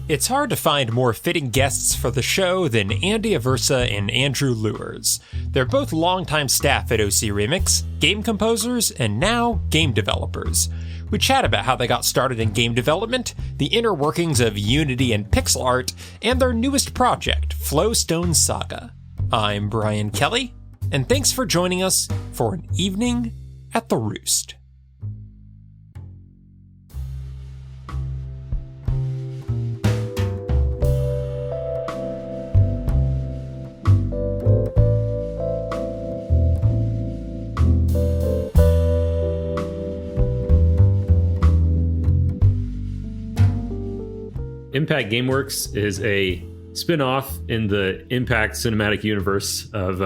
It's hard to find more fitting guests for the show than Andy Aversa and Andrew Luers. They're both longtime staff at OCRemix, game composers, and now game developers. We chat about how they got started in game development, the inner workings of Unity and pixel art, and their newest project, Flowstone Saga. I'm Brian Kelly, and thanks for joining us for an evening at the Roost. Impact Gameworks is a spin-off in the Impact cinematic universe of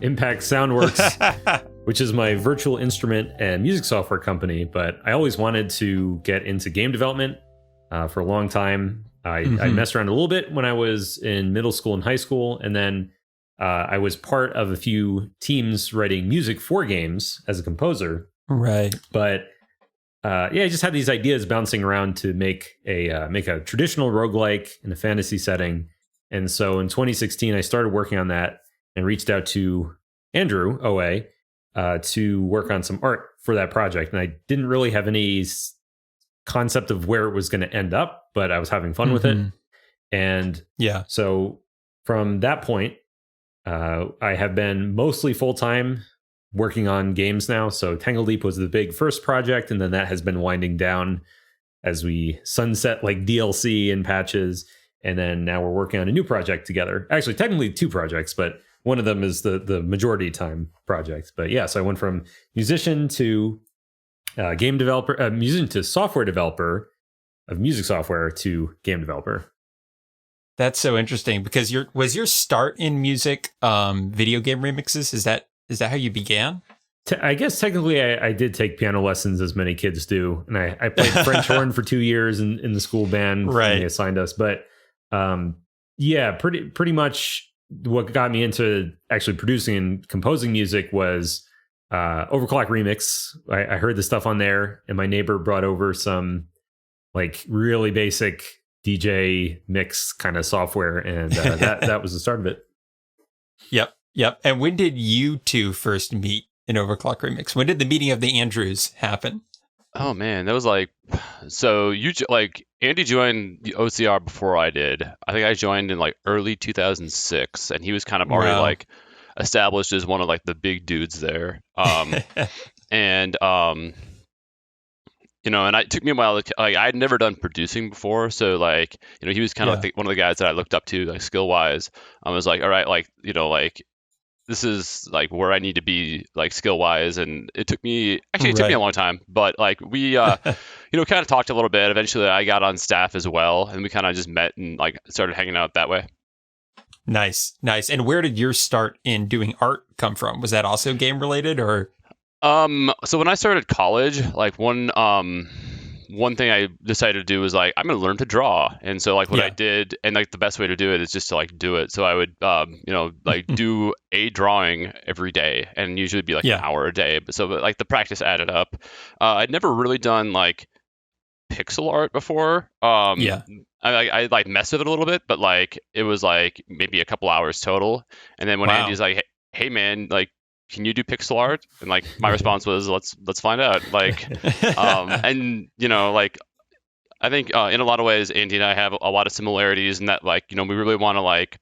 Impact Soundworks, which is my virtual instrument and music software company. But I always wanted to get into game development for a long time. I messed around a little bit when I was in middle school and high school, and then I was part of a few teams writing music for games as a composer. Right. But I just had these ideas bouncing around to make a traditional roguelike in a fantasy setting. And so in 2016, I started working on that and reached out to Andrew OA to work on some art for that project. And I didn't really have any concept of where it was going to end up, but I was having fun with it. And so from that point, I have been mostly full-time working on games now. So Tangledeep was the big first project, and then that has been winding down as we sunset like DLC and patches. And then now we're working on a new project together. Actually, technically two projects, but one of them is the majority time project. But yeah, so I went from musician to game developer, musician to software developer of music software to game developer. That's so interesting because was your start in music video game remixes? Is that how you began? I guess technically I did take piano lessons as many kids do. And I played French horn for 2 years in the school band. Right. They assigned us. But pretty much what got me into actually producing and composing music was Overclock Remix. I heard the stuff on there, and my neighbor brought over some like really basic DJ mix kind of software. And that was the start of it. Yep. And when did you two first meet in Overclock Remix? When did the meeting of the Andrews happen? Oh man, that was Andy joined the OCR before I did. I think I joined in like early 2006, and he was kind of already like established as one of like the big dudes there. And it took me a while. I'd never done producing before, so he was kind of one of the guys that I looked up to, like skill wise. I was like, all right, this is like where I need to be like skill wise. And it took me a long time, but like we, kind of talked a little bit. Eventually I got on staff as well, and we kind of just met and like started hanging out that way. Nice. And where did your start in doing art come from? Was that also game related or? So when I started college, like one thing I decided to do was like, I'm going to learn to draw. And so like what I did, and like the best way to do it is just to like do it. So I would, do a drawing every day, and usually be like an hour a day. But like the practice added up. I'd never really done like pixel art before. I like messed with it a little bit, but like it was like maybe a couple hours total. And then when Andy's like, hey man, like, can you do pixel art? And like my response was, let's find out. Like, I think in a lot of ways, Andy and I have a lot of similarities in that, like, we really want to like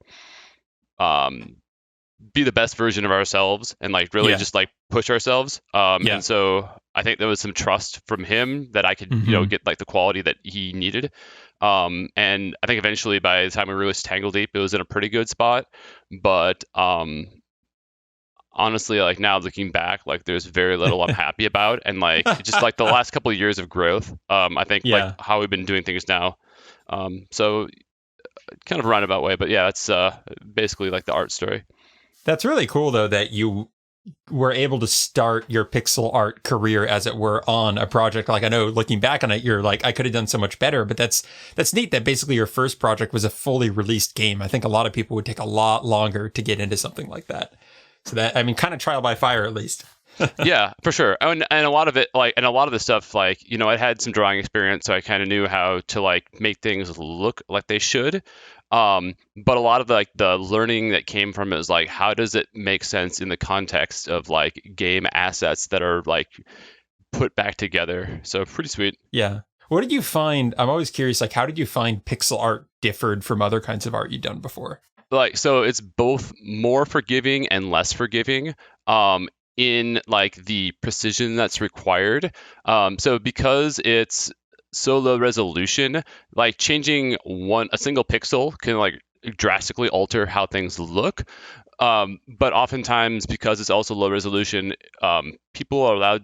be the best version of ourselves and like really just like push ourselves. And so I think there was some trust from him that I could, get like the quality that he needed. And I think eventually by the time we released Tangledeep, it was in a pretty good spot. But honestly, like now looking back, like there's very little I'm happy about, and like just like the last couple of years of growth, I think like how we've been doing things now. So kind of a roundabout way, but yeah, it's basically like the art story. That's really cool though that you were able to start your pixel art career, as it were, on a project. Like I know looking back on it, you're like, I could have done so much better, but that's neat that basically your first project was a fully released game. I think a lot of people would take a lot longer to get into something like that. So that, I mean, kind of trial by fire, at least. Yeah, for sure. And a lot of it, like, and a lot of the stuff, like, you know, I had some drawing experience, so I kind of knew how to like make things look like they should. But a lot of the learning that came from it is like, how does it make sense in the context of like game assets that are like put back together? So pretty sweet. Yeah. What did you find? I'm always curious, like, how did you find pixel art differed from other kinds of art you've done before? Like, so it's both more forgiving and less forgiving. In like the precision that's required. So because it's so low resolution, like changing a single pixel can like drastically alter how things look. But oftentimes, because it's also low resolution, people are allowed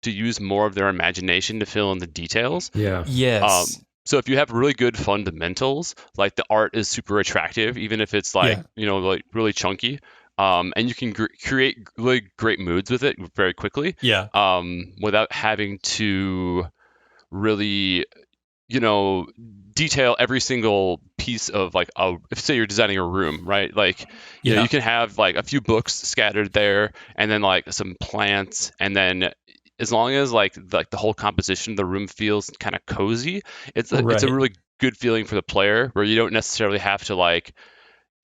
to use more of their imagination to fill in the details. Yeah. Yes. So if you have really good fundamentals, like the art is super attractive, even if it's like, you know, like really chunky. And you can create really great moods with it very quickly. Yeah. Without having to really, you know, detail every single piece of like, if say you're designing a room, right? Like, you know, you can have like a few books scattered there, and then like some plants, and then as long as like the whole composition of the room feels kind of cozy, it's a really good feeling for the player, where you don't necessarily have to like,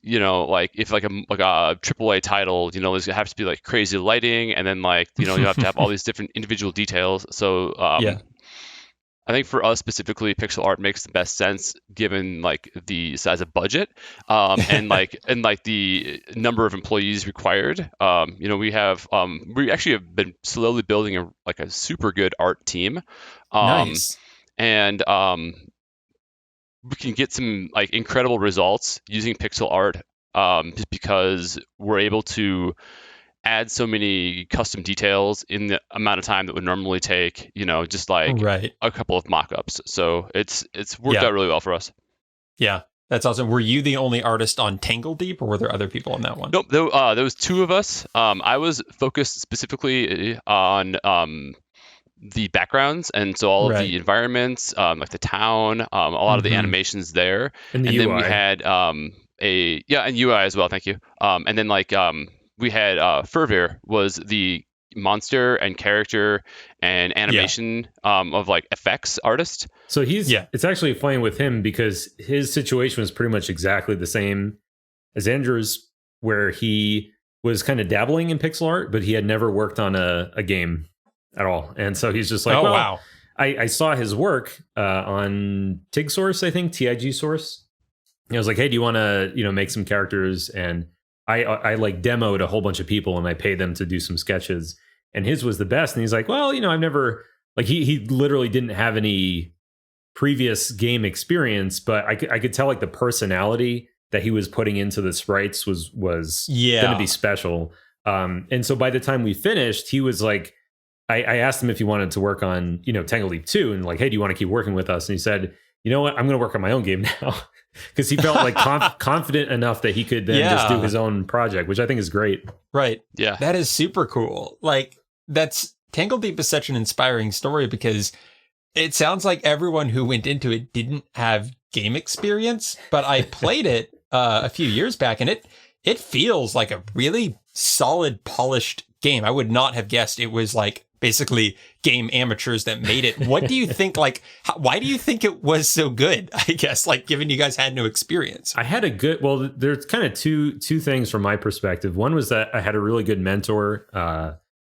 you know, like if like a AAA title, you know, there's have to be like crazy lighting, and then like, you know, you have to have all these different individual details. So I think for us specifically, pixel art makes the best sense given like the size of budget, and like the number of employees required. You know, we actually have been slowly building a super good art team. Nice. And we can get some like incredible results using pixel art, just because we're able to add so many custom details in the amount of time that would normally take, you know, just like a couple of mock-ups. So it's worked out really well for us. Yeah, that's awesome. Were you the only artist on Tangledeep, or were there other people on that one? Nope, there was two of us. I was focused specifically on the backgrounds, and so all of the environments, like the town, a lot of the animations there, and then we had and UI as well. Thank you. And then like we had Fervir was the monster and character and animation of like effects artist. So it's actually funny with him because his situation was pretty much exactly the same as Andrew's, where he was kind of dabbling in pixel art, but he had never worked on a game at all. And so he's just like, wow. I saw his work on TIG Source, I think, TIG Source. And I was like, hey, do you want to, you know, make some characters? And I like demoed a whole bunch of people and I paid them to do some sketches. And his was the best. And he's like, well, you know, I've never, like, he literally didn't have any previous game experience, but I could tell like the personality that he was putting into the sprites was going to be special. And so by the time we finished, he was like, I asked him if he wanted to work on, you know, Tangledeep 2 and like, hey, do you want to keep working with us? And he said, you know what, I'm going to work on my own game now. Because he felt like confident enough that he could then just do his own project, which I think is great. Right. Yeah. That is super cool. Like, Tangledeep is such an inspiring story because it sounds like everyone who went into it didn't have game experience, but I played it a few years back and it feels like a really solid, polished game. I would not have guessed it was like basically game amateurs that made it. What do you think, like, why do you think it was so good? I guess, like, given you guys had no experience. I had there's kind of two things from my perspective. One was that I had a really good mentor,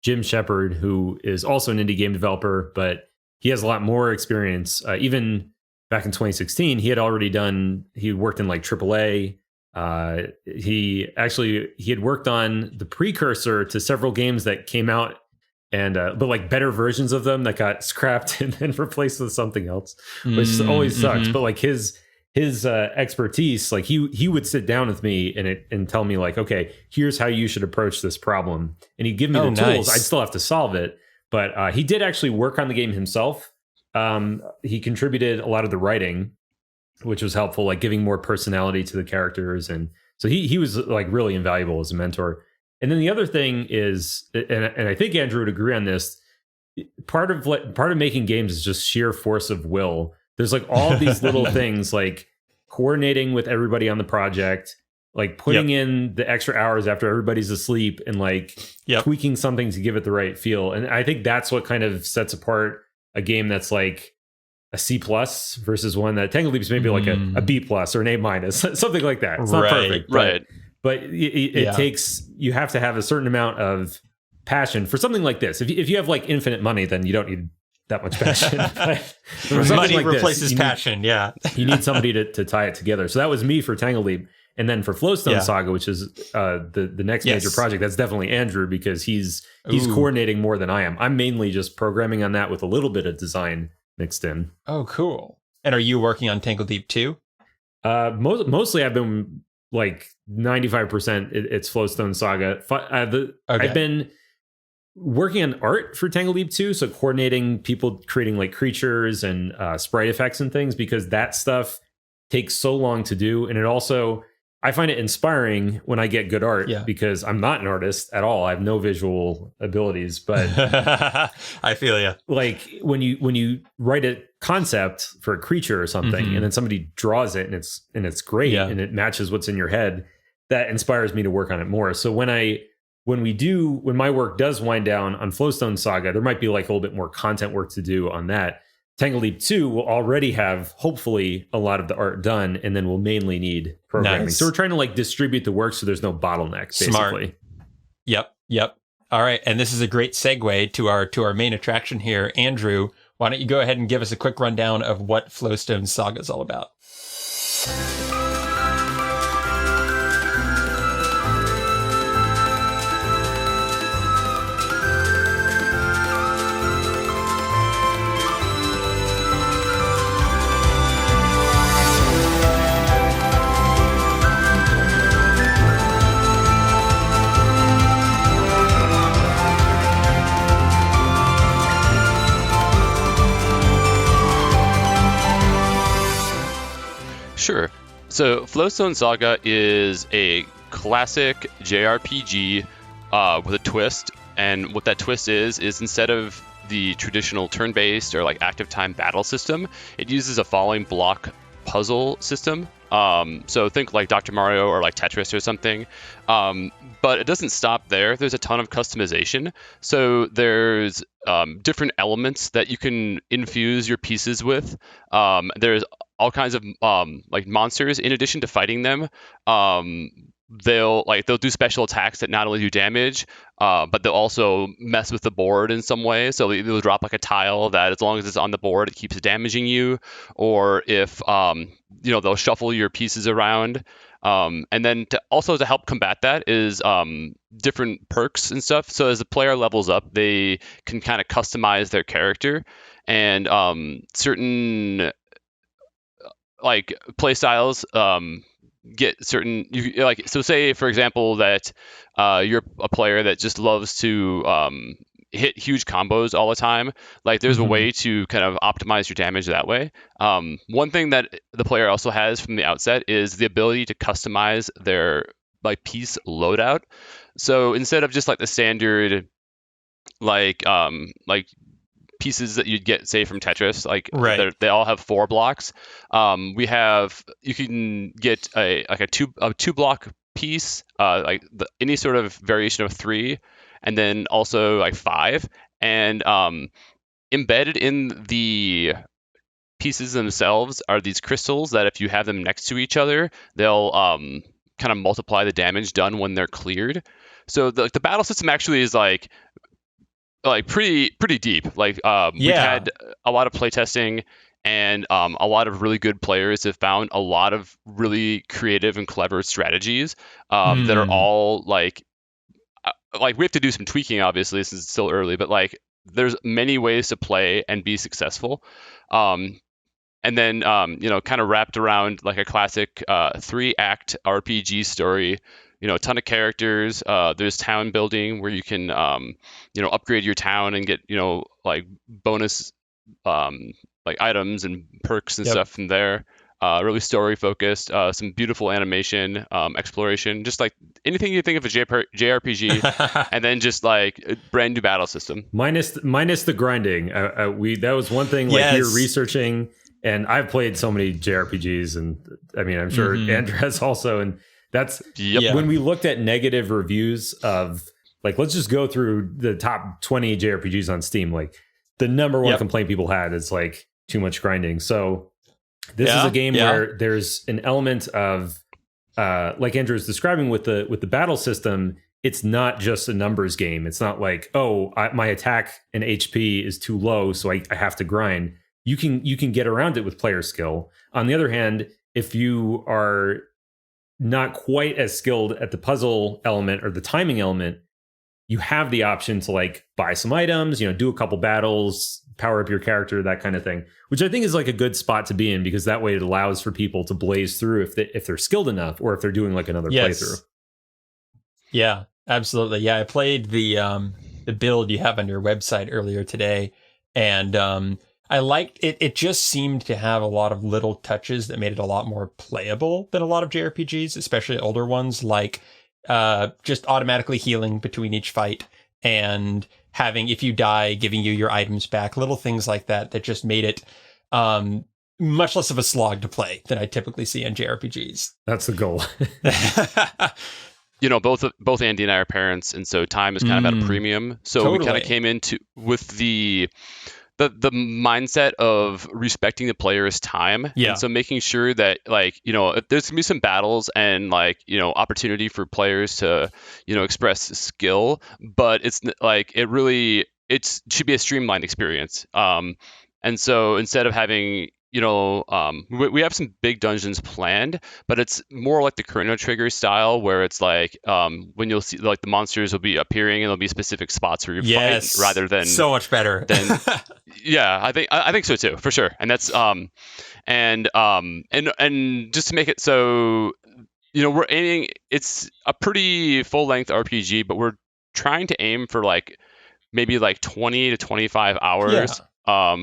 Jim Shepard, who is also an indie game developer, but he has a lot more experience. Even back in 2016, he worked in like AAA. He had worked on the precursor to several games that came out, and but like better versions of them that got scrapped and then replaced with something else, which always sucks. But like his expertise, like he would sit down with me and tell me like, okay, here's how you should approach this problem, and he'd give me the tools. I'd still have to solve it, but he did actually work on the game himself. He contributed a lot of the writing, which was helpful, like giving more personality to the characters, and so he was like really invaluable as a mentor. And then the other thing is, and I think Andrew would agree on this, part of making games is just sheer force of will. There's like all these little things like coordinating with everybody on the project, like putting in the extra hours after everybody's asleep and like tweaking something to give it the right feel. And I think that's what kind of sets apart a game that's like a C plus versus one that Tangledeep is maybe like a B plus or an A minus, something like that. It's not perfect, but it takes, you have to have a certain amount of passion for something like this. If you have like infinite money, then you don't need that much passion. Money like replaces passion. You need somebody to tie it together. So that was me for Tangledeep. And then for Flowstone Saga, which is the next major project, that's definitely Andrew, because he's coordinating more than I am. I'm mainly just programming on that with a little bit of design mixed in. Oh, cool. And are you working on Tangledeep too? Mostly I've been like 95% it's Flowstone Saga. I've been working on art for Tangledeep too, so coordinating people creating like creatures and sprite effects and things, because that stuff takes so long to do. And it also, I find it inspiring when I get good art, because I'm not an artist at all. I have no visual abilities, but I feel you. Like when you write a concept for a creature or something, and then somebody draws it and it's great and it matches what's in your head, that inspires me to work on it more. So when my work does wind down on Flowstone Saga, there might be like a little bit more content work to do on that. Tangledeep 2 will already have, hopefully, a lot of the art done, and then we'll mainly need programming. Nice. So we're trying to like distribute the work so there's no bottleneck, basically. Smart. Yep. All right, and this is a great segue to our main attraction here. Andrew, why don't you go ahead and give us a quick rundown of what Flowstone Saga is all about? Sure. So Flowstone Saga is a classic JRPG with a twist. And what that twist is instead of the traditional turn-based or like active time battle system, it uses a falling block puzzle system. So think like Dr. Mario or like Tetris or something. But it doesn't stop there. There's a ton of customization. So there's different elements that you can infuse your pieces with. There's all kinds of like monsters. In addition to fighting them, they'll do special attacks that not only do damage, but they'll also mess with the board in some way. So they'll drop like a tile that, as long as it's on the board, it keeps damaging you. Or if they'll shuffle your pieces around. And then to help combat that is different perks and stuff. So as the player levels up, they can kind of customize their character, and certain like play styles get certain, so say for example that you're a player that just loves to hit huge combos all the time. Like there's a way to kind of optimize your damage that way. One thing that the player also has from the outset is the ability to customize their like piece loadout. So instead of just like the standard like pieces that you'd get, say, from Tetris, like they all have 4 blocks. You can get a two block piece, any sort of variation of 3, and then also like 5, and embedded in the pieces themselves are these crystals that if you have them next to each other, they'll kind of multiply the damage done when they're cleared. So the battle system actually is like pretty deep. We've had a lot of playtesting, and a lot of really good players have found a lot of really creative and clever strategies that are all like we have to do some tweaking, obviously, since it's still early, but like there's many ways to play and be successful. And then kind of wrapped around like a classic 3-act RPG story. A ton of characters. There's town building where you can, upgrade your town and get, like bonus, like items and perks and stuff from there. Really story focused. Some beautiful animation, exploration, just like anything you think of a JRPG, and then just like a brand new battle system. Minus the grinding. That was one thing. Like you're researching, and I've played so many JRPGs, and I mean, I'm sure Andrew has also, and That's Yep. when we looked at negative reviews of like, let's just go through the top 20 JRPGs on Steam. Like the number one complaint people had is like too much grinding. So this is a game where there's an element of like Andrew was describing with the battle system. It's not just a numbers game. It's not like, my attack and HP is too low, so I have to grind. You can get around it with player skill. On the other hand, if you are not quite as skilled at the puzzle element or the timing element, you have the option to like buy some items, do a couple battles, power up your character, that kind of thing, which I think is like a good spot to be in, because that way it allows for people to blaze through if they're skilled enough, or if they're doing like another playthrough. Yeah, absolutely. Yeah, I played the build you have on your website earlier today, and I liked it. It just seemed to have a lot of little touches that made it a lot more playable than a lot of JRPGs, especially older ones, like just automatically healing between each fight, and having, if you die, giving you your items back, little things like that just made it much less of a slog to play than I typically see in JRPGs. That's the goal. Both Andy and I are parents, and so time is kind of at a premium. So we kind of came into with the mindset of respecting the player's time. Yeah. And so making sure that there's gonna be some battles and opportunity for players to, express skill, but it's like it should be a streamlined experience. And so instead of having we have some big dungeons planned, but it's more like the Chrono Trigger style, where it's like when you'll see like the monsters will be appearing and there'll be specific spots where you fight, rather than so much better. Yeah, I think so too, for sure. And that's and just to make it so we're aiming, it's a pretty full length RPG, but we're trying to aim for maybe 20 to 25 hours.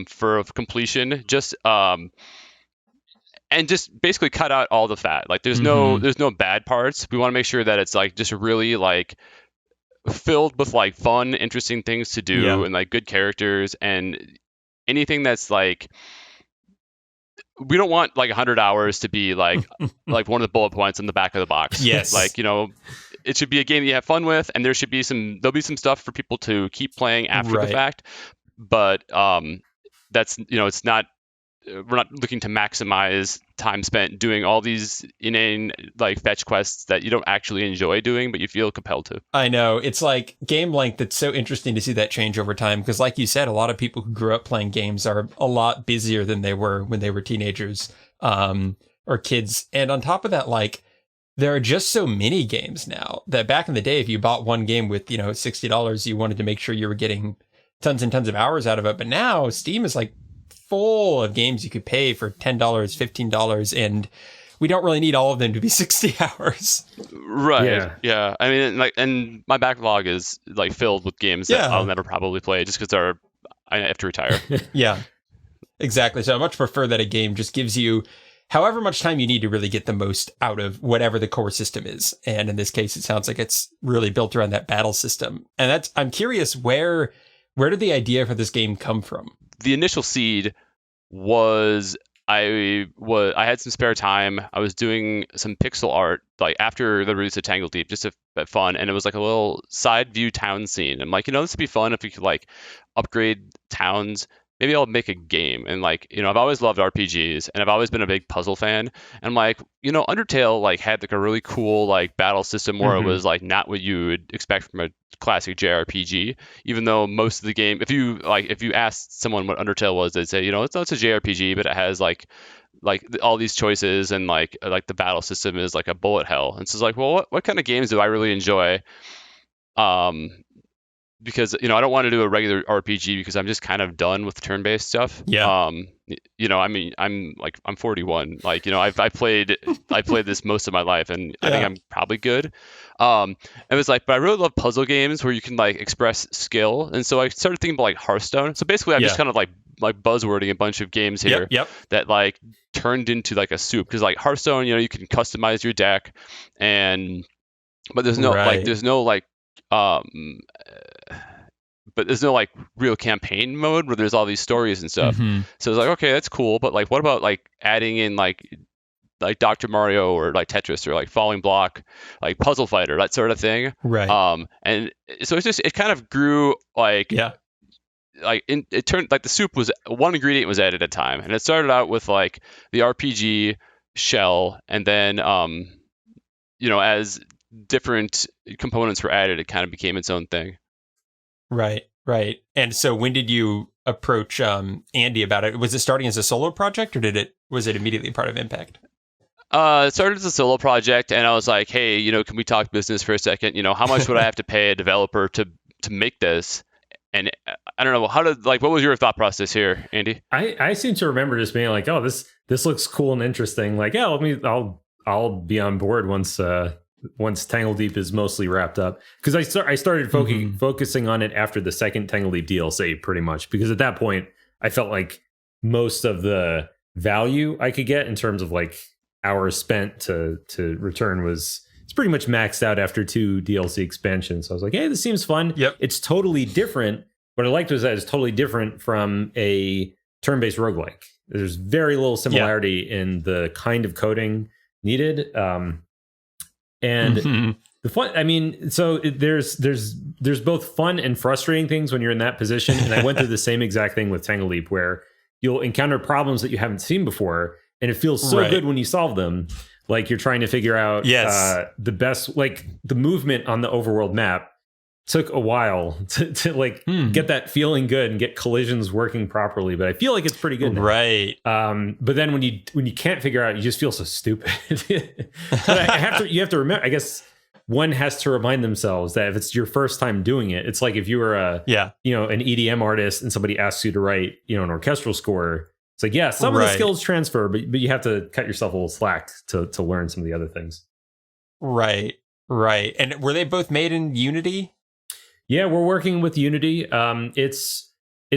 For completion, just and just basically cut out all the fat. There's no bad parts. We want to make sure that it's just really filled with fun, interesting things to do, and good characters, and anything that's we don't want 100 hours to be like one of the bullet points in the back of the box. Yes. It should be a game that you have fun with, and there'll be some stuff for people to keep playing after the fact. But that's it's not, we're not looking to maximize time spent doing all these inane fetch quests that you don't actually enjoy doing, but you feel compelled to. I know, it's like game length. It's so interesting to see that change over time, because like you said, a lot of people who grew up playing games are a lot busier than they were when they were teenagers or kids. And on top of that, there are just so many games now that back in the day, if you bought one game with $60, you wanted to make sure you were getting tons and tons of hours out of it. But now Steam is full of games you could pay for $10, $15, and we don't really need all of them to be 60 hours. Right. Yeah. I mean, and my backlog is filled with games that I'll never probably play just because I have to retire. Yeah, exactly. So I much prefer that a game just gives you however much time you need to really get the most out of whatever the core system is. And in this case, it sounds like it's really built around that battle system. And I'm curious, where did the idea for this game come from? The initial seed was I had some spare time. I was doing some pixel art after the release of Tangledeep, just to have fun, and it was a little side view town scene. I'm this would be fun if we could upgrade towns. Maybe I'll make a game. And I've always loved RPGs, and I've always been a big puzzle fan. And Undertale had a really cool battle system where it was not what you would expect from a classic JRPG. Even though most of the game, if you asked someone what Undertale was, they'd say it's a JRPG, but it has all these choices, and the battle system is a bullet hell. And so it's well, what kind of games do I really enjoy? Because I don't want to do a regular RPG because I'm just kind of done with turn-based stuff. Yeah. I mean, I'm 41. I played this most of my life, and I think I'm probably good. It was but I really love puzzle games where you can express skill, and so I started thinking about Hearthstone. So basically, I'm just kind of buzzwording a bunch of games here that turned into a soup, because Hearthstone, you can customize your deck, but there's no but there's no real campaign mode where there's all these stories and stuff. So it's okay, that's cool, but what about adding in like Dr. Mario or like Tetris or like Falling Block, like Puzzle Fighter, that sort of thing. Right. And so it kind of grew like it turned like the soup was one ingredient was added at a time, and it started out with like the RPG shell, and then as different components were added, it kind of became its own thing. Right. And so when did you approach Andy about it? Was it starting as a solo project, or was it immediately part of Impact? It started as a solo project, and I was like, hey, can we talk business for a second? How much would I have to pay a developer to make this? And I don't know, what was your thought process here, Andy? I seem to remember just being like, oh, this looks cool and interesting. Like, yeah, I'll be on board once Tangledeep is mostly wrapped up, because I started focusing on it after the second Tangledeep DLC, pretty much, because at that point I felt like most of the value I could get in terms of like hours spent to return it's pretty much maxed out after 2 DLC expansions. So I was like, hey, this seems fun. Yep. It's totally different. What I liked was that it's totally different from a turn-based roguelike. There's very little similarity in the kind of coding needed. And the fun, I mean, so there's both fun and frustrating things when you're in that position. And I went through the same exact thing with Tangledeep, where you'll encounter problems that you haven't seen before, and it feels so good when you solve them. Like you're trying to figure out the best, like the movement on the overworld map took a while to like get that feeling good and get collisions working properly. But I feel like it's pretty good now. Right. But then when you can't figure out, you just feel so stupid. But you have to remember, I guess one has to remind themselves that if it's your first time doing it, it's like if you were an EDM artist and somebody asks you to write, an orchestral score. It's like, yeah, some of the skills transfer, but you have to cut yourself a little slack to learn some of the other things. Right. And were they both made in Unity? Yeah, we're working with Unity. It's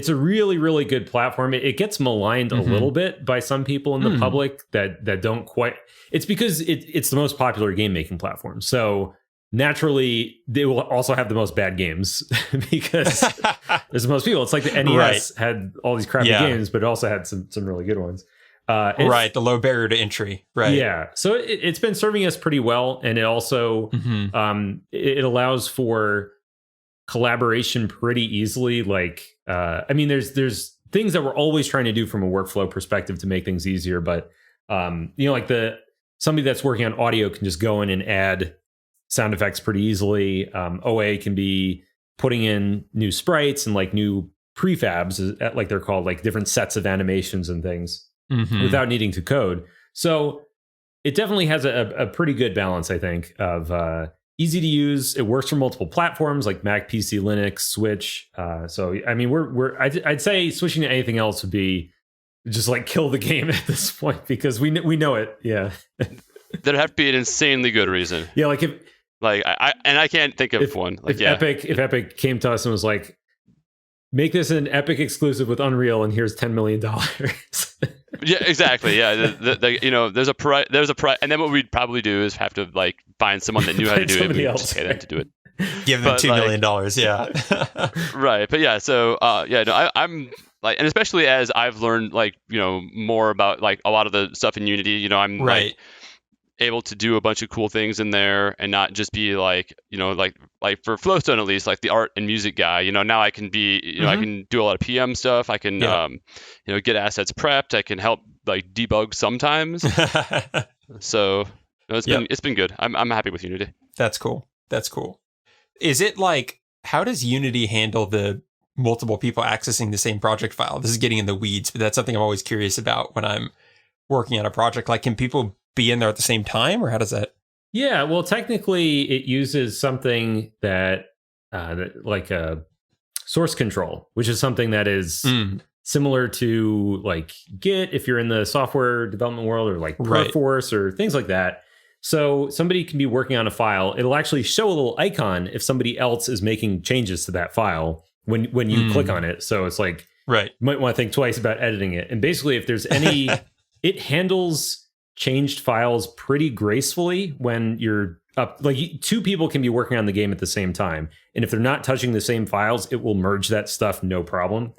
a really, really good platform. It gets maligned a little bit by some people in the public that don't quite. It's because it's the most popular game making platform. So naturally, they will also have the most bad games because there's the most people. It's like the NES had all these crappy games, but it also had some really good ones. The low barrier to entry. Right. Yeah. So it's been serving us pretty well, and it also it allows for collaboration pretty easily. Like, I mean, there's things that we're always trying to do from a workflow perspective to make things easier, but like somebody that's working on audio can just go in and add sound effects pretty easily. OA can be putting in new sprites and like new prefabs, like they're called, like different sets of animations and things without needing to code. So it definitely has a pretty good balance, I think, of easy to use. It works for multiple platforms like Mac, PC, Linux, Switch. So I mean, I'd say switching to anything else would be just like kill the game at this point, because we know it. Yeah, there'd have to be an insanely good reason. Yeah, like if. Like I can't think of one. Like if Epic came to us and was like, make this an Epic exclusive with Unreal, and here's $10 million. Yeah, exactly. Yeah, there's a price, and then what we'd probably do is have to like find someone that knew how to do it. And just pay them to do it. Give them $2 million. Yeah. Right, but yeah. So I'm like, and especially as I've learned like more about like a lot of the stuff in Unity. I'm like able to do a bunch of cool things in there and not just be like like for Flowstone, at least, like the art and music guy. Now I can be I can do a lot of PM stuff. I can get assets prepped. I can help like debug sometimes. So it's been good. I'm happy with Unity. That's cool. Is it like, how does Unity handle the multiple people accessing the same project file? This is getting in the weeds, but that's something I'm always curious about when I'm working on a project. Like, can people be in there at the same time, or how does that? Yeah, well, technically it uses something that like a source control, which is something that is similar to like Git if you're in the software development world, or like Perforce or things like that. So somebody can be working on a file. It'll actually show a little icon if somebody else is making changes to that file when you click on it. So it's like, you might want to think twice about editing it. And basically, if there's any, it handles changed files pretty gracefully when you're up. Like 2 people can be working on the game at the same time, and if they're not touching the same files, it will merge that stuff no problem.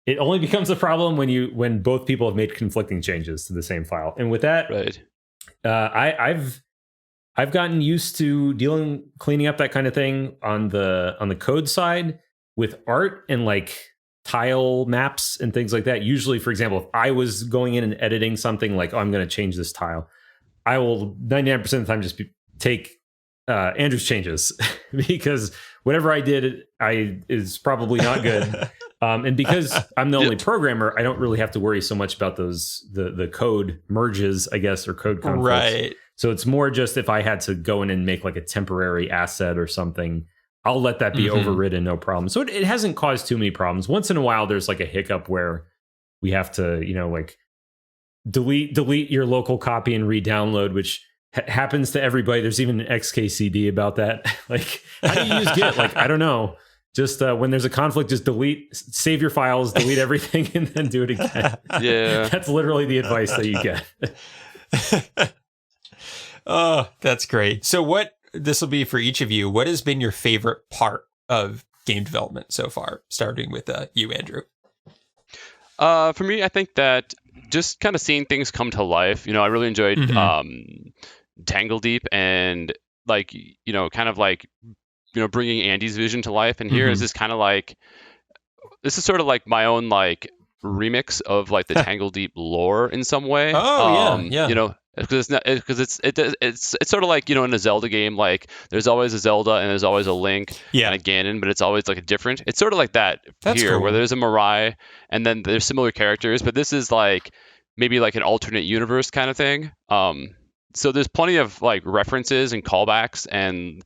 It only becomes a problem when both people have made conflicting changes to the same file. And with that, I've gotten used to cleaning up that kind of thing on the code side with art and like tile maps and things like that. Usually, for example, if I was going in and editing something like, oh, I'm going to change this tile, I will 99% of the time just take Andrew's changes because whatever I did is probably not good. And because I'm the only programmer, I don't really have to worry so much about the code merges, I guess, or code conflicts. Right. So it's more just if I had to go in and make like a temporary asset or something, I'll let that be overridden, no problem. So it hasn't caused too many problems. Once in a while, there's like a hiccup where we have to, like delete your local copy and re-download, which happens to everybody. There's even an XKCD about that. Like, how do you use Git? Like, I don't know. Just when there's a conflict, just save your files, delete everything, and then do it again. Yeah. That's literally the advice that you get. Oh, that's great. So this will be for each of you. What has been your favorite part of game development so far? Starting with you, Andrew. For me, I think that just kind of seeing things come to life. I really enjoyed Tangledeep and kind of bringing Andy's vision to life. And here is this kind of this is sort of like my own remix of like the Tangledeep lore in some way. Oh, yeah. Because it's sort of like in a Zelda game, like there's always a Zelda and there's always a Link and a Ganon, but it's always like a different. It's sort of like that. That's here, cool. Where there's a Mirai and then there's similar characters, but this is like maybe like an alternate universe kind of thing. So there's plenty of like references and callbacks and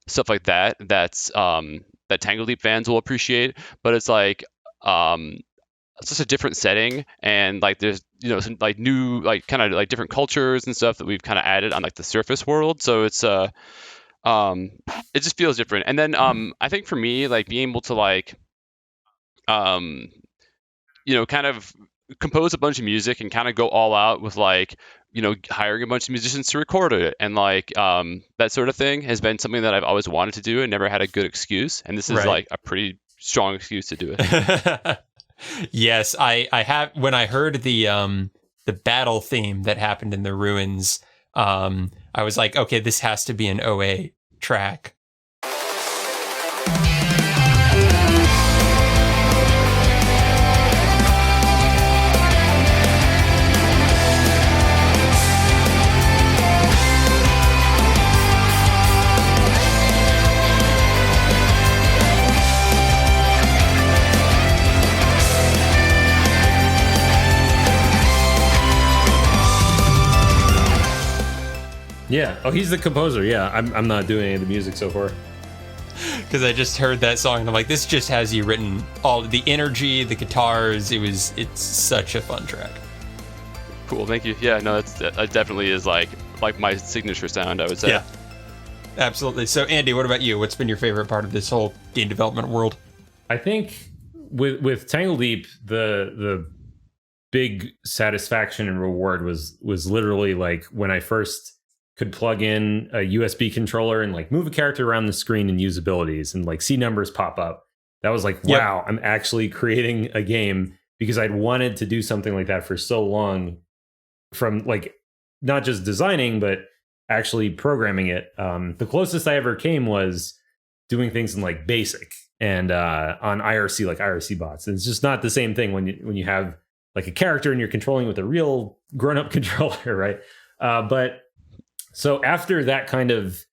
stuff like that. That's that Tangledeep fans will appreciate, but it's like it's just a different setting, and like there's some like new like kind of like different cultures and stuff that we've kind of added on like the surface world. So it's it just feels different. And then I think for me, like being able to like kind of compose a bunch of music and kind of go all out with like hiring a bunch of musicians to record it and like that sort of thing has been something that I've always wanted to do and never had a good excuse, and this is like a pretty strong excuse to do it. Yes, I have. When I heard the battle theme that happened in the ruins, I was like, okay, this has to be an OA track. Yeah. Oh, he's the composer. Yeah. I'm not doing any of the music so far. Because I just heard that song and I'm like, this just has you written all the energy, the guitars. It's such a fun track. Cool. Thank you. Yeah, no, that definitely is like my signature sound, I would say. Yeah, absolutely. So Andy, what about you? What's been your favorite part of this whole game development world? I think with Tangledeep, the big satisfaction and reward was literally like when I first could plug in a USB controller and like move a character around the screen and use abilities and like see numbers pop up. That was like, wow, I'm actually creating a game, because I'd wanted to do something like that for so long, from like not just designing, but actually programming it. The closest I ever came was doing things in like BASIC and on IRC, like IRC bots. And it's just not the same thing when you have like a character and you're controlling with a real grown-up controller, right? But so after that kind of,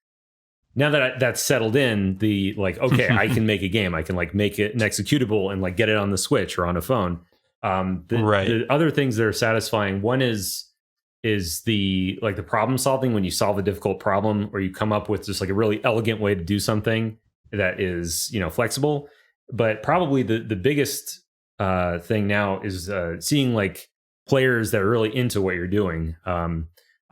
now that that's settled in, the like, okay, I can make a game. I can like make it an executable and like get it on the Switch or on a phone. The other things that are satisfying, one is the like the problem solving, when you solve a difficult problem or you come up with just like a really elegant way to do something that is, flexible. But probably the biggest thing now is seeing like players that are really into what you're doing.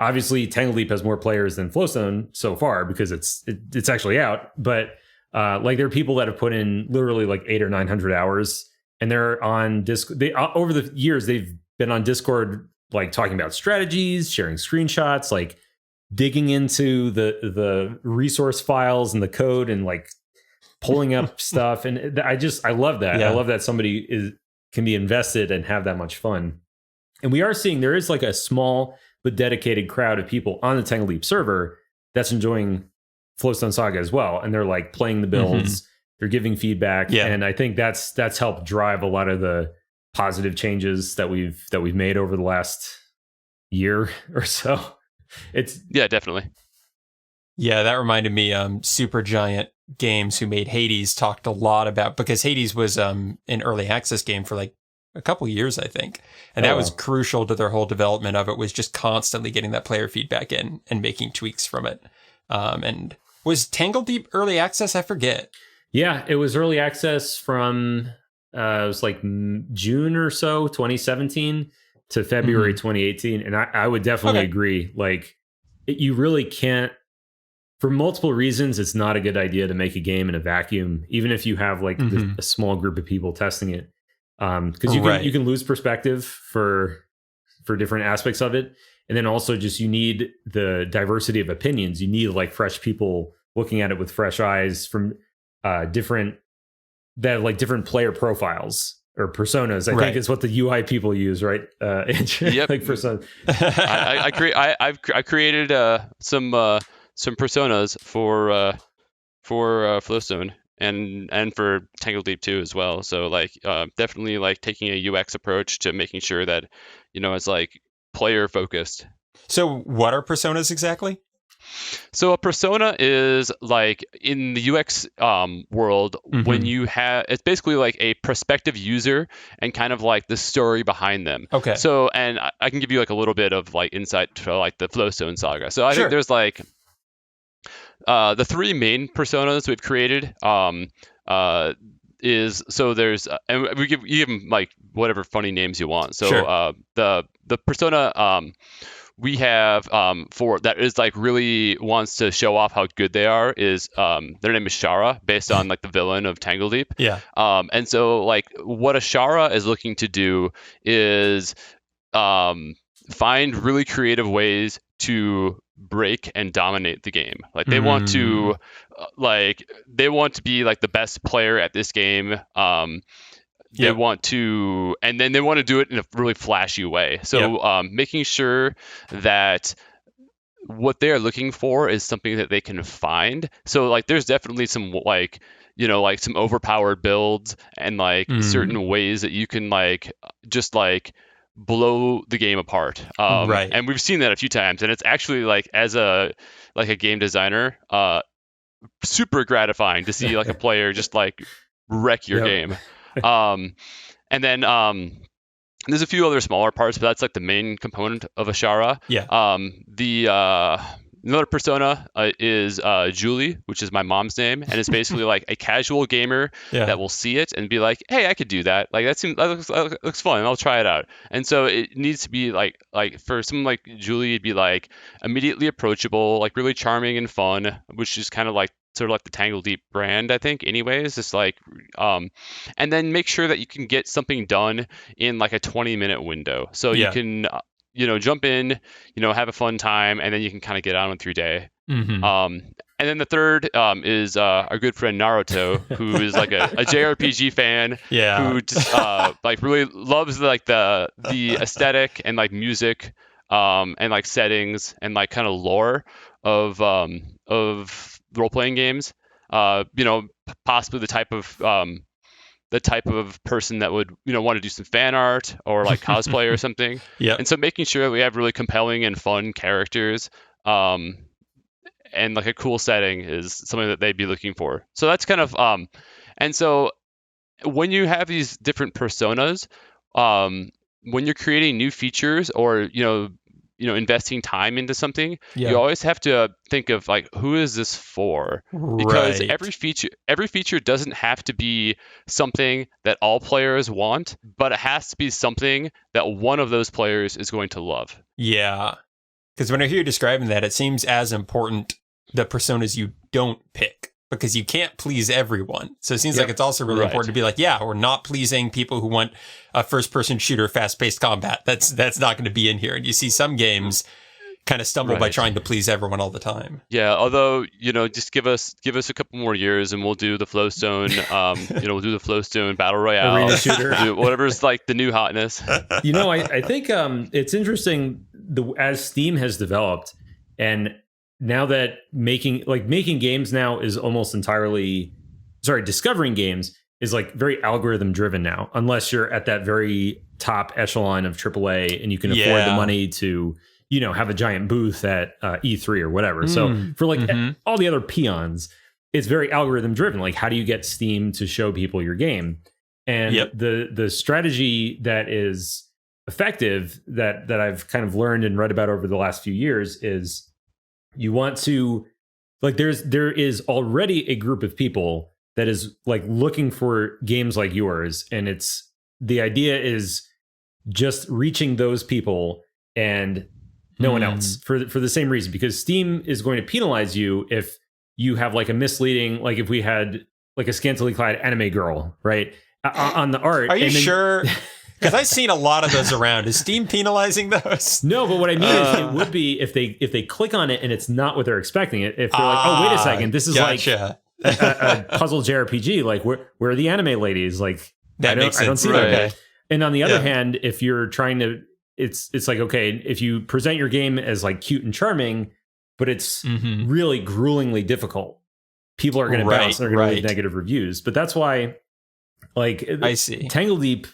Obviously, Tangledeep has more players than Flowstone so far because it's actually out. But like there are people that have put in literally like 800 or 900 hours, and they're on Discord. Over the years they've been on Discord, like talking about strategies, sharing screenshots, like digging into the resource files and the code and like pulling up stuff. And I love that. Yeah. I love that somebody can be invested and have that much fun. And we are seeing there is like a small but dedicated crowd of people on the Tangledeep server that's enjoying Flowstone Saga as well. And they're like playing the builds, they're giving feedback. Yeah. And I think that's helped drive a lot of the positive changes that we've made over the last year or so. Yeah, definitely. Yeah, that reminded me, Supergiant Games, who made Hades, talked a lot about, because Hades was an early access game for like a couple years, I think. And that was crucial to their whole development of it, was just constantly getting that player feedback in and making tweaks from it. And was Tangledeep early access? I forget. Yeah, it was early access from, it was like June or so, 2017 to February 2018. And I would definitely agree. Like, you really can't, for multiple reasons, it's not a good idea to make a game in a vacuum, even if you have like a small group of people testing it. Because you can lose perspective for different aspects of it. And then also just you need the diversity of opinions. You need like fresh people looking at it with fresh eyes from different player profiles or personas. I think is what the UI people use, right? Yep. Like persona. I created some personas for Flowstone and for Tangledeep too as well. So like definitely like taking a UX approach to making sure that it's like player focused. So what are personas exactly? So a persona is like in the UX world, when you have, it's basically like a prospective user and kind of like the story behind them. Okay. So, and I can give you like a little bit of like insight to like the Flowstone Saga. So I think there's like the three main personas we've created is, so there's and you give them like whatever funny names you want. So the persona we have for that is like really wants to show off how good they are is their name is Shara, based on like the villain of Tangledeep. Yeah. And so like what a Shara is looking to do is find really creative ways to break and dominate the game. Like they want to be like the best player at this game. They want to, and then they want to do it in a really flashy way. So making sure that what they're looking for is something that they can find. So like there's definitely some like like some overpowered builds and like certain ways that you can like just like blow the game apart. And we've seen that a few times, and it's actually like as a game designer super gratifying to see like a player just like wreck your game. And then there's a few other smaller parts, but that's like the main component of Ashara. Another persona is Julie, which is my mom's name, and it's basically like a casual gamer that will see it and be like, "Hey, I could do that. Like that looks fun. I'll try it out." And so it needs to be like for someone like Julie, it'd be like immediately approachable, like really charming and fun, which is kind of like sort of like the Tangledeep brand, I think. Anyways, it's like, and then make sure that you can get something done in like a 20-minute window, so you can. Jump in, have a fun time, and then you can kind of get on with your day. And then the third is our good friend Naruto, who is like a JRPG fan, who just like really loves like the aesthetic and like music and like settings and like kind of lore of role-playing games. Possibly the type of person that would want to do some fan art or like cosplay or something. And so making sure we have really compelling and fun characters and like a cool setting is something that they'd be looking for. So that's kind of and so when you have these different personas, when you're creating new features or investing time into something, you always have to think of like, who is this for? Because every feature doesn't have to be something that all players want, but it has to be something that one of those players is going to love. Yeah. Because when I hear you describing that, it seems as important the personas you don't pick, because you can't please everyone. So it seems like it's also really important to be like, we're not pleasing people who want a first-person shooter, fast-paced combat. That's not going to be in here. And you see some games kind of stumble by trying to please everyone all the time. Yeah, although, just give us a couple more years and we'll do the Flowstone, we'll do the Flowstone Battle Royale. Arena shooter. Whatever's like the new hotness. I think it's interesting as Steam has developed, and now that making games now is almost entirely, discovering games is like very algorithm driven now, unless you're at that very top echelon of AAA and you can afford the money to, have a giant booth at E3 or whatever. So for all the other peons, it's very algorithm driven. Like, how do you get Steam to show people your game? And the strategy that is effective that I've kind of learned and read about over the last few years is you want to, there is already a group of people that is like looking for games like yours. And the idea is just reaching those people and no one else for the same reason, because Steam is going to penalize you if you have like a misleading, like if we had like a scantily clad anime girl, right? On the art. Are you sure? Because I've seen a lot of those around. Is Steam penalizing those? No, but what I mean is it would be if they click on it and it's not what they're expecting. If they're like, oh, wait a second, this is like a puzzle JRPG, like where are the anime ladies? Like I don't see that. And on the other hand, if you're trying to, it's like, okay, if you present your game as like cute and charming, but it's really gruelingly difficult, people are going to bounce and they're going to leave negative reviews. But that's why, like, I see Tangledeep,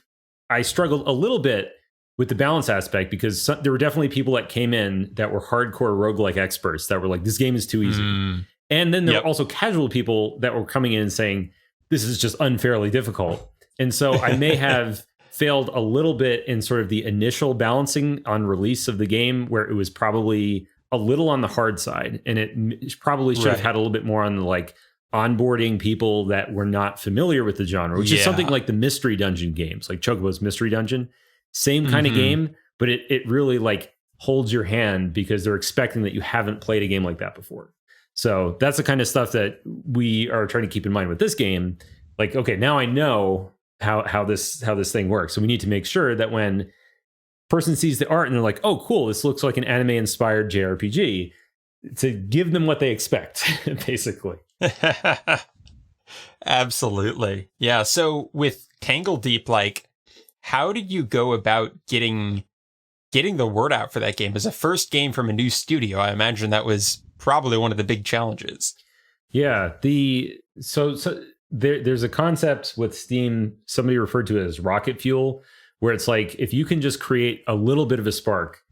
I struggled a little bit with the balance aspect, because there were definitely people that came in that were hardcore roguelike experts that were like, this game is too easy. And then there were also casual people that were coming in and saying, this is just unfairly difficult. And so I may have failed a little bit in sort of the initial balancing on release of the game, where it was probably a little on the hard side. And it probably should have had a little bit more on the like onboarding people that were not familiar with the genre, which is something like the mystery dungeon games, like Chocobo's Mystery Dungeon. Same kind of game, but it really like holds your hand because they're expecting that you haven't played a game like that before. So that's the kind of stuff that we are trying to keep in mind with this game. Like, okay, now I know how this thing works. So we need to make sure that when a person sees the art and they're like, oh, cool, this looks like an anime inspired JRPG, to give them what they expect, basically. Absolutely. Yeah. So with Tangledeep, like, how did you go about getting the word out for that game? As a first game from a new studio, I imagine that was probably one of the big challenges. Yeah. So there's a concept with Steam, somebody referred to it as rocket fuel, where it's like, if you can just create a little bit of a spark,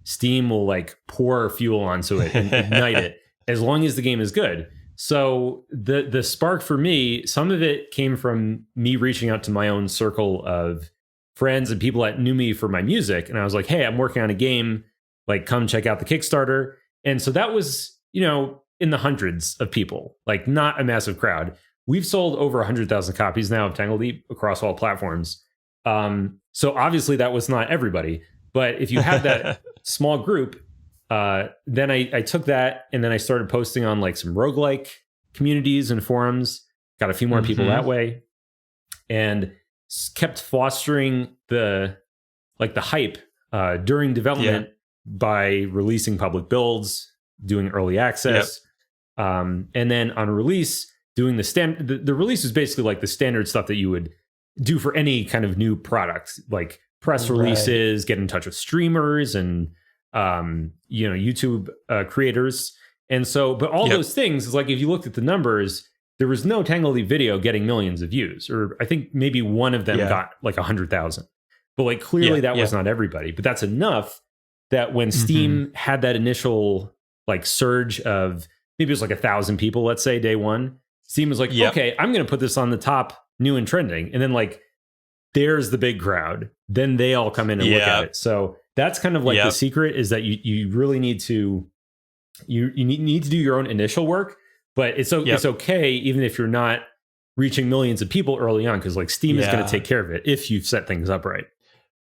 Steam will like pour fuel onto it and ignite it, as long as the game is good. So the spark for me, some of it came from me reaching out to my own circle of friends and people that knew me for my music. And I was like, hey, I'm working on a game, like, come check out the Kickstarter. And so that was, in the hundreds of people, like not a massive crowd. We've sold over 100,000 copies now of Tangledeep across all platforms. So obviously that was not everybody, but if you have that small group, then I took that and then I started posting on like some roguelike communities and forums, got a few more people that way, and kept fostering the hype during development by releasing public builds, doing early access, and then on release, doing the release is basically like the standard stuff that you would do for any kind of new product, like press releases, get in touch with streamers and YouTube creators. And so, but all those things is like, if you looked at the numbers, there was no Tangledeep video getting millions of views, or I think maybe one of them got like 100,000. But like clearly that was not everybody. But that's enough that when Steam had that initial like surge of maybe it was like 1,000 people, let's say day one, Steam was like, okay, I'm going to put this on the top new and trending. And then like, there's the big crowd. Then they all come in and look at it. So that's kind of like the secret, is that you really need to, you need to do your own initial work, but it's okay even if you're not reaching millions of people early on, because like Steam is going to take care of it if you've set things up right.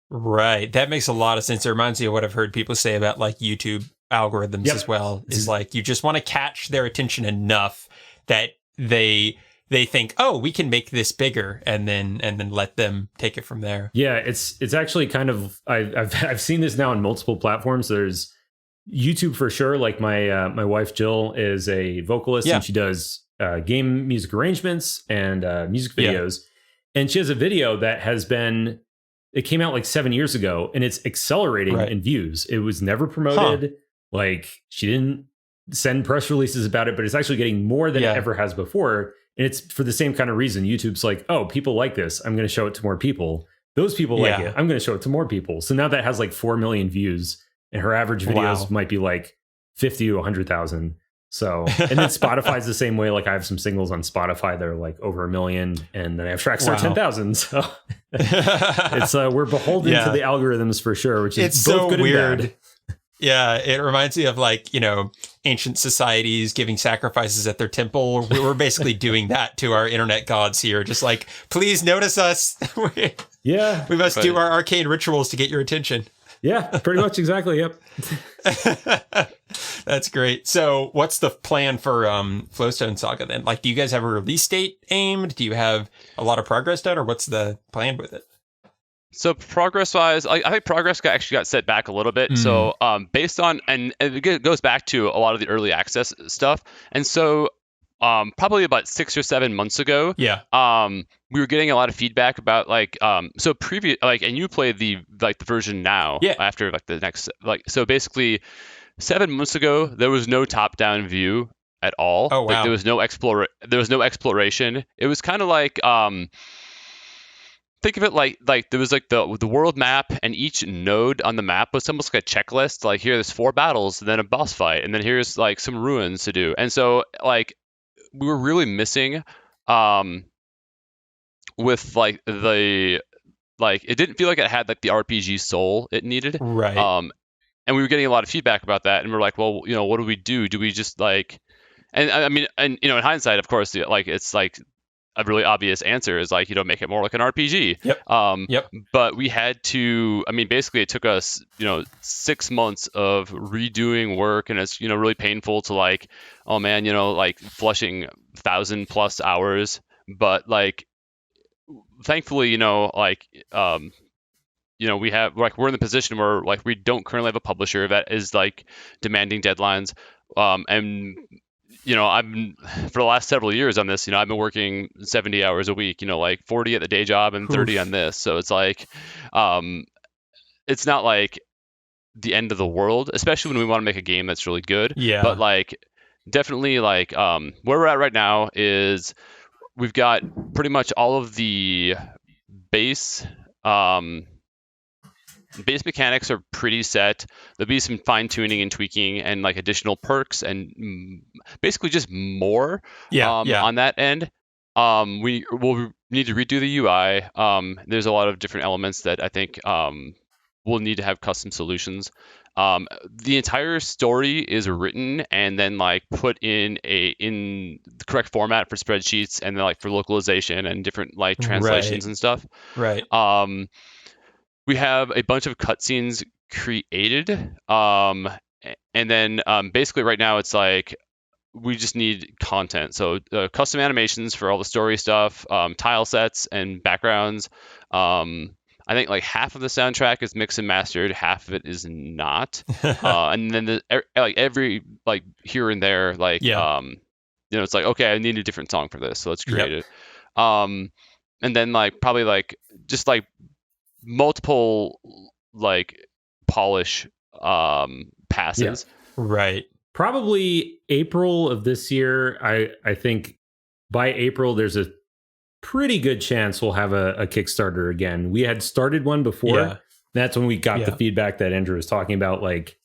Right. That makes a lot of sense. It reminds me of what I've heard people say about like YouTube algorithms as well. Is like, you just want to catch their attention enough that they think, oh, we can make this bigger, and then let them take it from there. Yeah, it's actually kind of, I've seen this now on multiple platforms. There's YouTube for sure. Like my wife Jill is a vocalist, and she does game music arrangements and music videos. And she has a video that it came out like 7 years ago, and it's accelerating in views. It was never promoted. Like, she didn't send press releases about it, but it's actually getting more than it ever has before. And it's for the same kind of reason. YouTube's like, oh, people like this, I'm going to show it to more people. Those people like it, I'm going to show it to more people. So now that has like 4 million views, and her average videos might be like 50 to 100,000. So, and then Spotify's the same way. Like, I have some singles on Spotify that are like over 1 million, and then I have tracks that are 10,000. So it's we're beholden to the algorithms for sure, which is it's both so good weird. and bad. Yeah, it reminds me of like, ancient societies giving sacrifices at their temple. We're basically doing that to our internet gods here. Just like, please notice us. We must do our arcane rituals to get your attention. Yeah, pretty much. Exactly. Yep. That's great. So what's the plan for Flowstone Saga then? Like, do you guys have a release date aimed? Do you have a lot of progress done, or what's the plan with it? So progress-wise, I think progress actually got set back a little bit. So based on, and it goes back to a lot of the early access stuff. And so probably about 6 or 7 months ago, we were getting a lot of feedback about so previous, and you played the version now after the next, so basically 7 months ago, there was no top-down view at all. Oh, wow. There was no exploration. It was kind of like, think of it like there was like the world map, and each node on the map was almost like a checklist. Like, here's 4 battles, and then a boss fight, and then here's like some ruins to do. And so like we were really missing with it didn't feel like it had like the RPG soul it needed. Right. And we were getting a lot of feedback about that, and we're like, well, what do we do? Do we just like, and I mean, and in hindsight, of course, it's like a really obvious answer is like, make it more like an RPG. Yep. But we had to, basically it took us, 6 months of redoing work, and it's, really painful to like, oh man, like flushing 1,000+ hours. But like, thankfully, we have we're in the position where like we don't currently have a publisher that is like demanding deadlines. And I'm for the last several years on this, I've been working 70 hours a week, like 40 at the day job and 30 on this. So it's like, it's not like the end of the world, especially when we want to make a game that's really good. Yeah. But like, definitely like, where we're at right now is we've got pretty much all of the base mechanics are pretty set. There'll be some fine tuning and tweaking and like additional perks and basically just more on that end. We will need to redo the UI. There's a lot of different elements that I think we'll need to have custom solutions. The entire story is written and then like put in the correct format for spreadsheets and then like for localization and different like translations and stuff. Right. We have a bunch of cutscenes created, and then basically right now it's like we just need content. So custom animations for all the story stuff, tile sets and backgrounds. I think like half of the soundtrack is mixed and mastered, half of it is not. And then every like here and there, like it's like, okay, I need a different song for this, so let's create it. And then like probably like just like multiple like polish passes. Right. Probably April of this year. I think by April there's a pretty good chance we'll have a Kickstarter again. We had started one before. Yeah. That's when we got the feedback that Andrew was talking about, like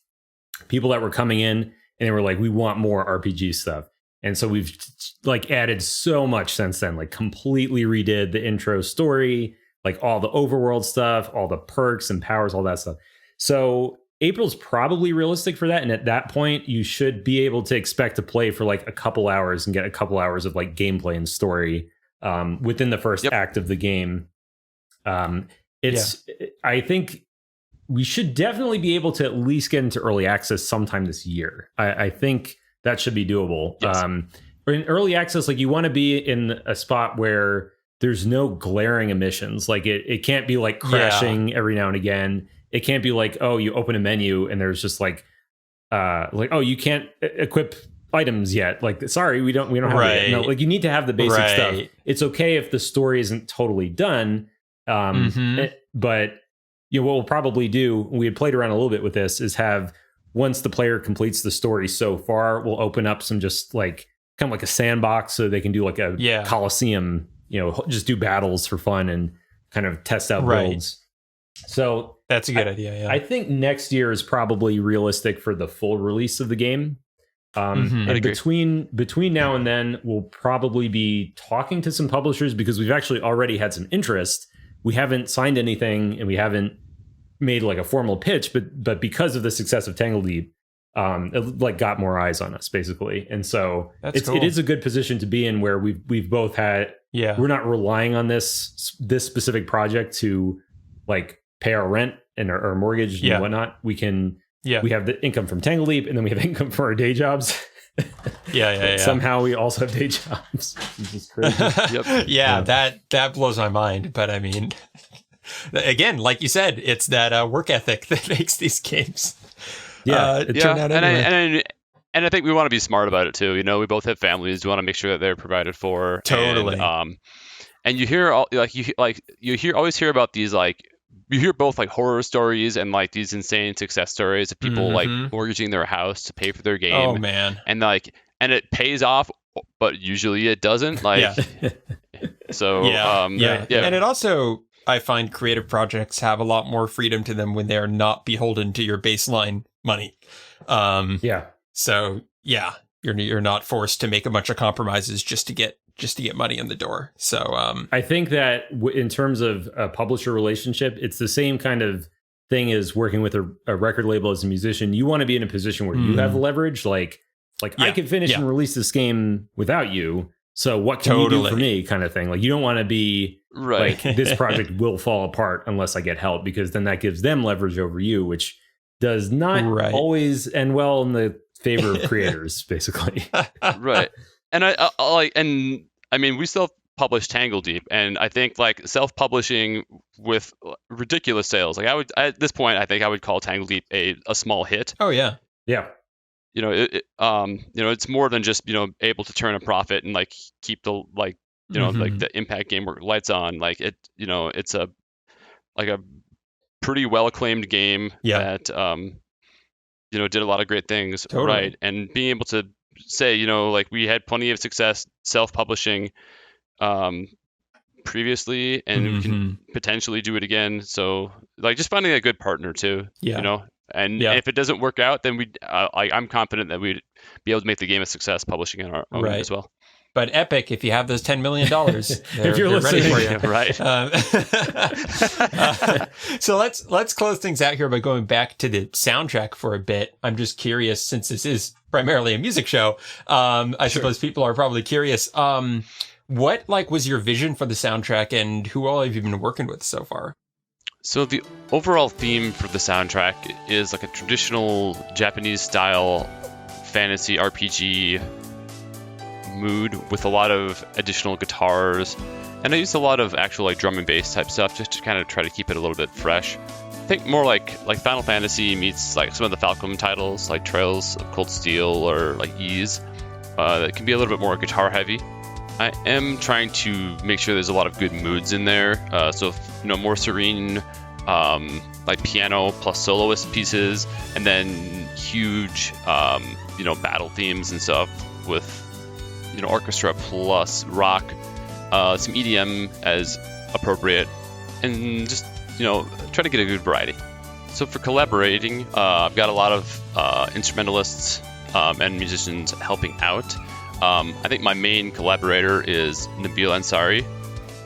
people that were coming in and they were like, we want more RPG stuff. And so we've like added so much since then, like completely redid the intro story, like all the overworld stuff, all the perks and powers, all that stuff. So April's probably realistic for that. And at that point, you should be able to expect to play for like a couple hours and get a couple hours of like gameplay and story within the first act of the game. I think we should definitely be able to at least get into early access sometime this year. I think that should be doable. Yes. In early access, like you want to be in a spot where there's no glaring emissions. Like it can't be like crashing every now and again. It can't be like, oh, you open a menu and there's just like like, oh, you can't equip items yet. Like, sorry, we don't have it yet. No, like you need to have the basic stuff. It's okay if the story isn't totally done. But what we'll probably do, we had played around a little bit with this, is have, once the player completes the story so far, we'll open up some just like kind of like a sandbox so they can do like a Coliseum, just do battles for fun and kind of test out builds. So that's a good idea. Yeah. I think next year is probably realistic for the full release of the game. And between now and then, we'll probably be talking to some publishers because we've actually already had some interest. We haven't signed anything and we haven't made like a formal pitch, but because of the success of Tangledeep, it like got more eyes on us basically. And so it is a good position to be in where we've both had, we're not relying on this specific project to like pay our rent and our mortgage and whatnot. We have the income from Tangledeep and then we have income for our day jobs. Somehow we also have day jobs. Which is crazy. That blows my mind. But I mean, again, like you said, it's that work ethic that makes these games. Turn out anyway. And I think we want to be smart about it too. We both have families. We want to make sure that they're provided for. Totally. And you hear always hear about these like. You hear both like horror stories and like these insane success stories of people like mortgaging their house to pay for their game. Oh man. And it pays off, but usually it doesn't. Like so And it also, I find creative projects have a lot more freedom to them when they're not beholden to your baseline money. So you're not forced to make a bunch of compromises just to get money in the door. So I think that in terms of a publisher relationship, it's the same kind of thing as working with a record label as a musician. You want to be in a position where you have leverage. Like I can finish and release this game without you. So what can you do for me, kind of thing? Like you don't want to be like this project will fall apart unless I get help, because then that gives them leverage over you, which does not always end well in the favor of creators, basically. Right. And I mean, we self-publish Tangledeep, and I think like self-publishing with ridiculous sales, like at this point, I think I would call Tangledeep a small hit. Oh yeah. It's more than just able to turn a profit and like keep the like like the Impact Gameworks lights on. Like it's a pretty well acclaimed game that did a lot of great things. Right, and being able to say, like we had plenty of success self-publishing previously, and we can potentially do it again. So like just finding a good partner too, and if it doesn't work out, then I'm confident that we'd be able to make the game a success publishing on our own as well. But Epic, if you have those $10 million, if you're listening, ready for you. Right. So let's close things out here by going back to the soundtrack for a bit. I'm just curious, since this is primarily a music show. I suppose people are probably curious. What was your vision for the soundtrack, and who all have you been working with so far? So the overall theme for the soundtrack is like a traditional Japanese style fantasy RPG mood with a lot of additional guitars, and I used a lot of actual like drum and bass type stuff just to kind of try to keep it a little bit fresh. I think more like Final Fantasy meets like some of the Falcom titles like Trails of Cold Steel or like Ys that can be a little bit more guitar heavy. I am trying to make sure there's a lot of good moods in there, so more serene like piano plus soloist pieces, and then huge battle themes and stuff with orchestra plus rock, some EDM as appropriate, and just try to get a good variety. So for collaborating, I've got a lot of instrumentalists and musicians helping out. I think my main collaborator is Nabil Ansari,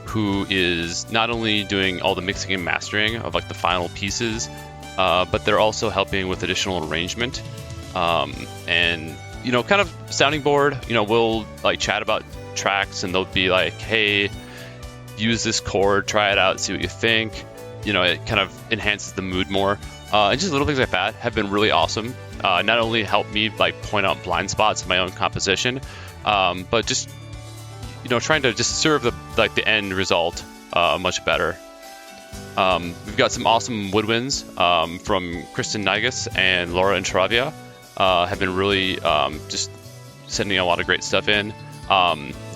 who is not only doing all the mixing and mastering of like the final pieces, but they're also helping with additional arrangement, and kind of sounding board. We'll like chat about tracks, and they'll be like, hey, use this chord, try it out, see what you think. It kind of enhances the mood more, and just little things like that have been really awesome. Not only help me like point out blind spots in my own composition, but just trying to just serve the end result much better. We've got some awesome woodwinds from Kristen Nigas and Laura Intravia. have been really just sending a lot of great stuff in.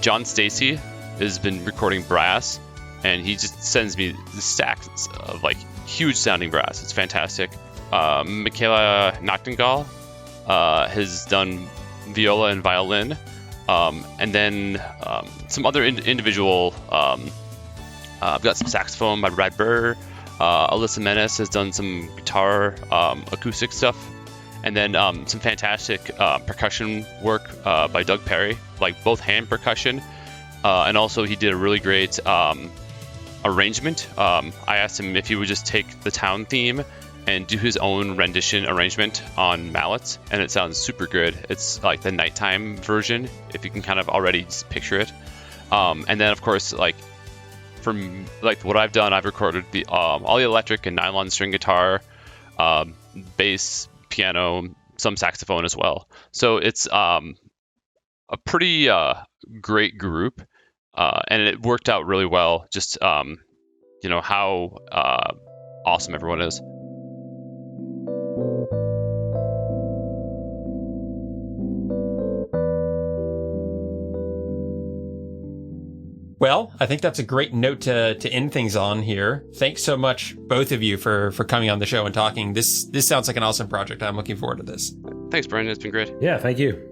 John Stacy has been recording brass, and he just sends me the stacks of like huge sounding brass. It's fantastic. Michaela Nachtengal has done viola and violin, and then some other individual. I've got some saxophone by Brad Burr. Alyssa Menace has done some guitar, acoustic stuff, and then some fantastic percussion work by Doug Perry, like both hand percussion, and also he did a really great arrangement. I asked him if he would just take the town theme and do his own rendition arrangement on mallets, and it sounds super good. It's like the nighttime version, if you can kind of already just picture it. And then of course, like from like what I've done, I've recorded the all the electric and nylon string guitar, bass, piano, some saxophone as well. So it's a pretty great group, and it worked out really well. Just how awesome everyone is. Well, I think that's a great note to end things on here. Thanks so much, both of you, for coming on the show and talking. This sounds like an awesome project. I'm looking forward to this. Thanks, Brandon. It's been great. Yeah, thank you.